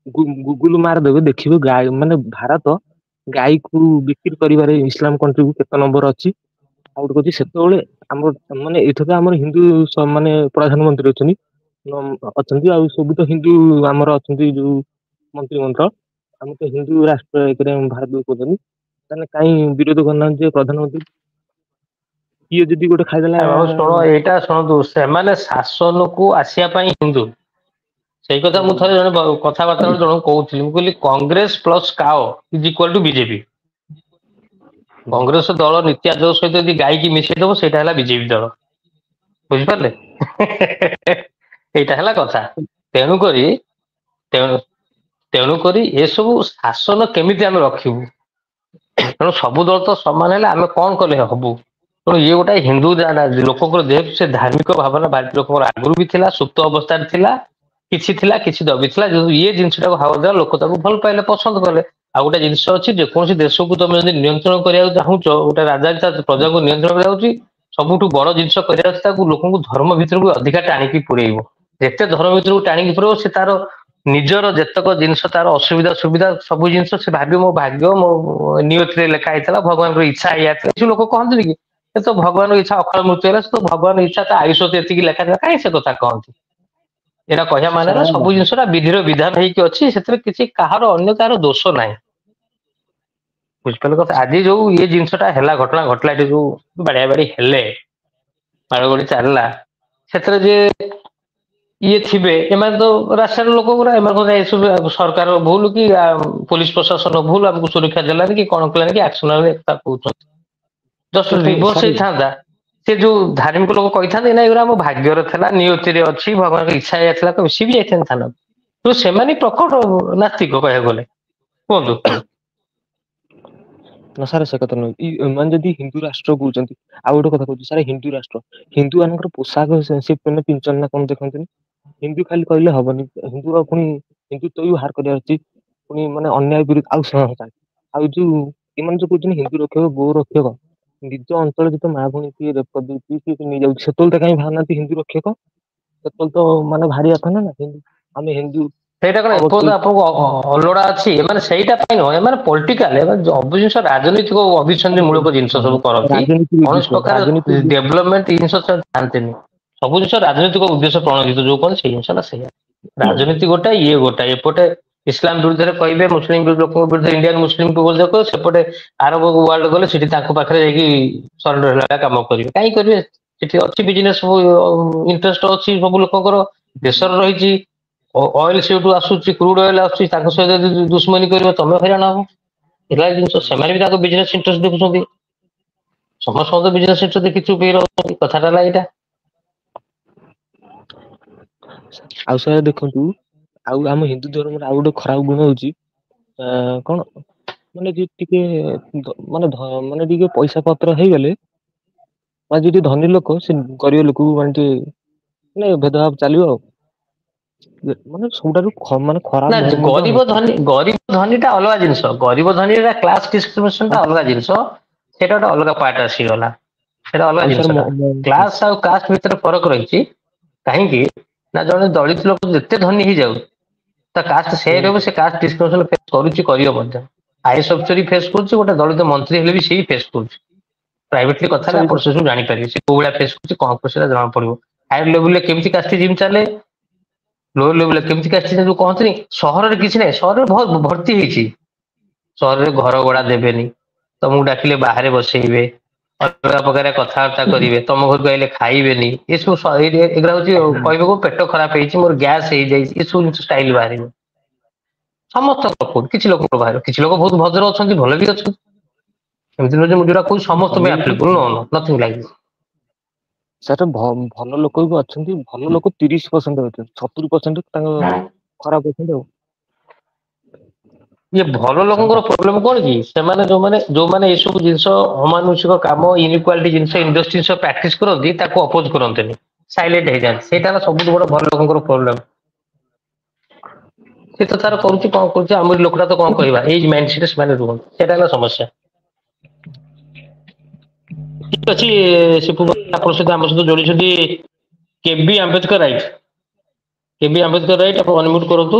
Google ମାରିଦେବେ ଦେଖିବେ ଗାଈ ମାନେ ଭାରତ ଗାଈକୁ ବିକ୍ରି କରିବାରେ ଇସଲାମ କଣ୍ଟ୍ରି କୁ କେତେ ନମ୍ବର ଅଛି। ଆଉ ଗୋଟେ କହୁଛି ସେତେବେଳେ ଆମର ମାନେ ଏଇଠି ତ ଆମର ହିନ୍ଦୁ ମାନେ ପ୍ରଧାନମନ୍ତ୍ରୀ ଅଛନ୍ତି। ଅଛନ୍ତି ଆଉ ସବୁ ତ ହିନ୍ଦୁ ଆମର ଅଛନ୍ତି ଯୋଉ ମନ୍ତ୍ରୀ ମଣ୍ଡଳ ଆମେ ତ ହିନ୍ଦୁ ରାଷ୍ଟ୍ର ଏକରେ ଭାରତକୁ କହୁଛନ୍ତି। ତାହେଲେ କାହିଁ ବିରୋଧ କରୁନାହାନ୍ତି ଯେ ପ୍ରଧାନମନ୍ତ୍ରୀ କିଏ ଯଦି ଗୋଟେ ଖାଇଦେଲା ବାବୁ ଶୁଣ ଏଇଟା ଶୁଣନ୍ତୁ ସେମାନେ ଶାସନକୁ ଆସିବା ପାଇଁ ହିନ୍ଦୁ ସେଇ କଥା ମୁଁ ଥରେ ଜଣେ କଥାବାର୍ତ୍ତା ବେଳେ ଜଣକୁ କହୁଥିଲି ମୁଁ କହିଲି Congress plus cow is equal to BJP. Congress ଦଳ ନୀତି ଆଦର୍ଶ ସହିତ ଯଦି ଗାଇକି ମିଶେଇଦବ ସେଇଟା ହେଲା ବିଜେପି ଦଳ। ବୁଝିପାରିଲେ ଏଇଟା ହେଲା କଥା ତେଣୁକରି ତେଣୁକରି ଏସବୁ ଶାସନ କେମିତି ଆମେ ରଖିବୁ। ତେଣୁ ସବୁ ଦଳ ତ ସମାନ ହେଲେ ଆମେ କଣ କଲେ ହବୁ। ତେଣୁ ଇଏ ଗୋଟେ ହିନ୍ଦୁ ଲୋକଙ୍କର ଯେହେତୁ ସେ ଧାର୍ମିକ ଭାବନା ଭାରତୀୟ ଲୋକଙ୍କର ଆଗରୁ ବି ଥିଲା ସୁପ୍ତ ଅବସ୍ଥାରେ ଥିଲା। କିଛି ଥିଲା କିଛି ଦବିଥିଲା ଯଉ ଇଏ ଜିନିଷଟାକୁ ହାୱା ଦ୍ୱାରା ଲୋକ ତାକୁ ଭଲ ପାଇଲେ ପସନ୍ଦ କଲେ। ଆଉ ଗୋଟେ ଜିନିଷ ଅଛି ଯେକୌଣସି ଦେଶକୁ ତମେ ଯଦି ନିୟନ୍ତ୍ରଣ କରିବାକୁ ଚାହୁଁଛ ଗୋଟେ ରାଜା ପ୍ରଜାଙ୍କୁ ନିୟନ୍ତ୍ରଣ କରାଯାଉଛି ସବୁଠୁ ବଡ ଜିନିଷ କରିବା ଅଛି ତାକୁ ଲୋକଙ୍କୁ ଧର୍ମ ଭିତରକୁ ଅଧିକା ଟାଣିକି ପୁରେଇବ। ଯେତେ ଧର୍ମ ଭିତରକୁ ଟାଣିକି ପୁରେଇବ ସେ ତାର ନିଜର ଯେତେକ ଜିନିଷ ତାର ଅସୁବିଧା ସୁବିଧା ସବୁ ଜିନିଷ ସେ ଭାବିବ ମୋ ଭାଗ୍ୟ ମୋ ନିୟତିରେ ଲେଖା ହେଇଥିଲା ଭଗବାନଙ୍କର ଇଚ୍ଛା ଏଇଆ ଥିଲା କିଛି ଲୋକ କହନ୍ତିନି କି ସେ ତ ଭଗବାନଙ୍କ ଇଚ୍ଛା ଅକାଳ ମୃତ୍ୟୁ ହେଲା ସେ ତ ଭଗବାନଙ୍କ ଇଚ୍ଛା ତା ଆୟୁଷ ଏତିକି ଲେଖାଥିଲା କାହିଁ ସେ କଥା କହନ୍ତି। ଏଇଟା କହିବା ମାନେ ହେଲା ସବୁ ଜିନିଷଟା ବିଧିର ବିଧାନ ହେଇକି ଅଛି ସେଥିରେ କିଛି କାହାର ଅନ୍ୟ କାହାର ଦୋଷ ନାହିଁ। ବୁଝିପାରିଲ କଥା ଆଜି ଯୋଉ ଇଏ ଜିନିଷଟା ହେଲା ଘଟଣା ଘଟିଲା ଏଠି ଯୋଉ ବାଡିଆ ବାଡି ହେଲେ ମାଡ଼ ଗୋଡ଼ି ଚାଲିଲା ସେଥିରେ ଯିଏ ଇଏ ଥିବେ ଏମାନେ ତ ରାସ୍ତାର ଲୋକ ଗୁରା ଏମାନେ ଏସବୁ ସରକାର ଭୁଲ କି ପୋଲିସ ପ୍ରଶାସନ ଭୁଲ ଆମକୁ ସୁରକ୍ଷା ଦେଲାନି କି କଣ କଲାନି କି ଆକ୍ସନ ନେଲାନି ତା କହୁଛନ୍ତି। ଜଷ୍ଟ ଦେଖନ୍ତୁ ରିଭର୍ସ ସାର୍ ହେଇଥାନ୍ତା ସେ ଯୋଉ ଧାର୍ମିକ ଲୋକ କହିଥାନ୍ତେ ନାଇଁ ଏଗୁରା ଆମ ଭାଗ୍ୟରେ ଥିଲା ନିୟତିରେ ଅଛି ଭଗବାନଙ୍କ ଇଚ୍ଛା ଏଇଆ ଥିଲା କହିବେ ସିଏ ବି ଯାଇଥାନ୍ତେ ଥାନାକୁ। ତ ସେମାନେ ପ୍ରକଟ ନାସ୍ତିକ କହିବାକୁ ଗଲେ କୁହନ୍ତୁ। ନା ସାର୍ ସେ କଥା ନୁହେଁ ଏମାନେ ଯଦି ହିନ୍ଦୁ ରାଷ୍ଟ୍ର କହୁଛନ୍ତି ଆଉ ଗୋଟେ କଥା କହୁଛି ସାର୍ ହିନ୍ଦୁ ରାଷ୍ଟ୍ର ହିନ୍ଦୁ ମାନଙ୍କର ପୋଷାକ ସେ ପିନ୍ଧୁଛନ୍ତି ନା କଣ ଦେଖନ୍ତୁନି। ହିନ୍ଦୁ ଖାଲି କହିଲେ ହବନି ହିନ୍ଦୁ ର ପୁଣି ହିନ୍ଦୁତ୍ୱ ବି ବାହାର କରିବାର ଅଛି। ପୁଣି ମାନେ ଅନ୍ୟାୟ ବିରୁଦ୍ଧ ଆଉ ଆଉ ଯୋଉ ଏମାନେ ଯୋଉ କହୁଛନ୍ତି ହିନ୍ଦୁ ରକ୍ଷକ ଗୋ ରକ୍ଷକ ନିଜ ଅଞ୍ଚଳରେ ଯେତେ ମା ଭଉଣୀ କିଏ ରେପ କରିଦଉଛି କିଏ ନେଇଯାଉଛି ସେତେବେଳେ ତ କାହିଁ ବାହାରୁନାହାନ୍ତି ହିନ୍ଦୁ ରକ୍ଷକ। ସେତେବେଳେ ତ ମାନେ ଭାରି ଆତଙ୍କ ନା ଆମେ ହିନ୍ଦୁ ସେଇଟା କଣ ଏପର୍ଯ୍ୟନ୍ତ ଆପଣଙ୍କୁ ଅଲୋଡା ଅଛି ଏମାନେ ସେଇଟା ପାଇଁ ନୁହଁ ଏମାନେ ପଲିଟିକାଲ ସବୁ ଜିନିଷ ରାଜନୈତିକ ମୂଳକ ଜିନିଷ ସବୁ କରନ୍ତି ରାଜନୀତି କୌଣସି ଉଦ୍ଦେଶ୍ୟ ପ୍ରକାର ରାଜନୀତି ଡେଭଲପମେଣ୍ଟ ଜିନିଷ ଜାଣନ୍ତିନି ସବୁ ଜିନିଷ ରାଜନୈତିକ ଉଦ୍ଦେଶ୍ୟ ପ୍ରଣୋଦିତ ଯୋଉ କହନ୍ତି ସେଇ ଜିନିଷଟା ସେଇଆ ରାଜନୀତି ଗୋଟେ ଇଏ ଗୋଟେ ଏପଟେ ଇସଲାମ ବିରୁଦ୍ଧରେ କହିବେ ମୁସଲିମ ଲୋକଙ୍କ ବିରୁଦ୍ଧରେ ଇଣ୍ଡିଆନ ମୁସଲିମ ସେପଟେ ଆରବ ୱାର୍ଲଡ ଗଲେ ସେଠି ତାଙ୍କ ପାଖରେ ଯାଇକି ସରେଣ୍ଡର ହେଲା କାମ କରିବେ କାହିଁ କରିବେ। ସେଠି ଅଛି ବିଜନେସ ସବୁ ଇଣ୍ଟରେଷ୍ଟ ଅଛି ସବୁ ଲୋକଙ୍କର ଦେଶରେ ରହିଛି। ଅଏଲ ସେଇଠୁ ଆସୁଛି କ୍ରୁଡ ଅଏଲ ଆସୁଛି ତାଙ୍କ ସହିତ ଯଦି ଦୁସମନୀ କରିବ ତମେ ହଇରାଣ ହବ। ଏଭଳିଆ ଜିନିଷ ସେମାନେ ବି ତାଙ୍କ ବିଜନେସ ଇଣ୍ଟରେଷ୍ଟ ଦେଖୁଛନ୍ତି। ସମସ୍ତ ବିଜନେସ ଇଣ୍ଟରେଷ୍ଟ ଦେଖି ଚୁପ ହେଇ ରହୁଛନ୍ତି କଥାଟା ହେଲା ଏଇଟା। ଆଉ ସେରା ଦେଖନ୍ତୁ ଆଉ ଆମ ହିନ୍ଦୁ ଧର୍ମରେ ଆଉ ଗୋଟେ ଖରାପ ଗୁଣ ହଉଛି କଣ ମାନେ ଟିକେ ମାନେ ଟିକେ ପଇସା ପତ୍ର ହେଇଗଲେ ବା ଯଦି ଧନୀ ଲୋକ ସେ ଗରିବ ଲୋକକୁ ମାନେ ଟିକେ ମାନେ ଭେଦଭାବ ଚାଲିବ ଆଉ ମାନେ ସବୁଠାରୁ ମାନେ ନା ଖରାପ ଧର୍ମ ତ ଗରିବ ଧନୀ ଟା ଅଲଗା ଜିନିଷ ଗରିବ ଧନୀ କ୍ଲାସ ଡିସ୍କ୍ରିମିନେସନ ଟା ଅଲଗା ଜିନିଷ ସେଇଟା ଗୋଟେ ଅଲଗା ପାର୍ଟ ଆସିଗଲା ସେଇଟା ଅଲଗା ଆଉ ସାର୍ ଜିନିଷଟା କ୍ଲାସ ଆଉ କାଷ୍ଟ ଭିତରେ ଫରକ ରହିଛି କାହିଁକି ନା ଜଣେ ଦଳିତ ଲୋକ ଯେତେ ଧନୀ ହେଇଯାଉ ତା କାଷ୍ଟ ସେମ ରହିବ ସେ କାଷ୍ଟ ଡିସ୍କ୍ରିମିନେସନ ଫେସ କରୁଛି କରିବ ମଧ୍ୟ ଆଇଏଏସ୍ ଅଫିସର ଫେସ କରୁଛି ଗୋଟେ ଦଳିତ ମନ୍ତ୍ରୀ ହେଲେ ବି ସେଇ ଫେସ କରୁଛି ପ୍ରାଇଭେଟଲି କଥା ହେଲେ ଆପଣ ସେ ସବୁ ଜାଣିପାରିବେ ସେ କୋଉ ଭଳିଆ ଫେସ କରୁଛି କଣ କରୁଛି ଜଣା ପଡିବ ହାୟର ଲେବୁଲରେ କେମିତି କାଷ୍ଟିଜମ ଚାଲେ ଲୋ ଲେବୁଲରେ କେମିତି କାଷ୍ଟିଜମ ଯୋଉ କହନ୍ତିନି ସହରରେ କିଛି ନାହିଁ ସହରରେ ବହୁତ ଭର୍ତ୍ତି ହେଇଛି ସହରରେ ଘର ଭଡା ଦେବେନି ତମକୁ ଡାକିଲେ ବାହାରେ ବସେଇବେ ଅଲଗା ପ୍ରକାର କଥାବାର୍ତ୍ତା କରିବେ ତମ ଘରକୁ ଆଇଲେ ଖାଇବେନି ଏସବୁ ଏଗୁରା ହଉଛି କହିବାକୁ ପେଟ ଖରାପ ହେଇଛି ମୋର ଗ୍ୟାସ୍ ହେଇଯାଇଛି ଏସବୁ ଜିନିଷ ଷ୍ଟାଇଲ ବାହାରିବ ସମସ୍ତଙ୍କ ଲୋକ କିଛି ଲୋକଙ୍କ ବାହାରିବ କିଛି ଲୋକ ବହୁତ ଭଦ୍ର ଅଛନ୍ତି ଭଲ ବି ଅଛନ୍ତି ଏମିତି ନୁହେଁ ଯେ ମୁଁ ଯୋଉଟା କହୁଛି ସମସ୍ତଙ୍କ ପାଇଁ ଆପ୍ଲିକେବୁଲ ନଥିଙ୍ଗ ଲାଇକ ଦିସ୍ ସେଟା ଭଲ ଲୋକ ବି ଅଛନ୍ତି ଭଲ ଲୋକ 30% ଅଛନ୍ତି 70% ତାଙ୍କ ଖରାପ ଅଛନ୍ତି ଆଉ ଇଏ ଭଲ ଲୋକଙ୍କର ପ୍ରୋବ୍ଲେମ କଣ କି ସେମାନେ ଯୋଉମାନେ ଏଇ ସବୁ ଜିନିଷ ଅମାନୁଷିକ କାମ ଇନଇକ୍ୱାଲିଟି ଜିନିଷ ଇଣ୍ଡଷ୍ଟ୍ରି ଜିନିଷ ପ୍ରାକ୍ଟିସ କରନ୍ତି ତାକୁ ଅପୋଜ କରନ୍ତିନି ସାଇଲେଣ୍ଟ ହେଇଯାନ୍ତି ସେଇଟା ହେଲା ସବୁଠୁ ବଡ ଭଲ ଲୋକଙ୍କର ପ୍ରୋବ୍ଲେମ ସେ ତ ତାର କରୁଛି କଣ କରୁଛି ଆମରି ଲୋକଟା ତ କଣ କହିବା ଏଇ ମାଇଣ୍ଡ ସେଟରେ ସେମାନେ ରୁହନ୍ତି ସେଇଟା ହେଲା ସମସ୍ୟା ଠିକ ଅଛି ଶିବୁ ଆପଣଙ୍କ ସହିତ ଆମ ସହିତ ଯୋଡିଛନ୍ତି କେ ବି ଆମ୍ବେଦକର ରାଇଟ କେ ବି ଆମ୍ବେଦକର ରାଇଟ ଆପଣ ଅନମ୍ୟୁଟ କରନ୍ତୁ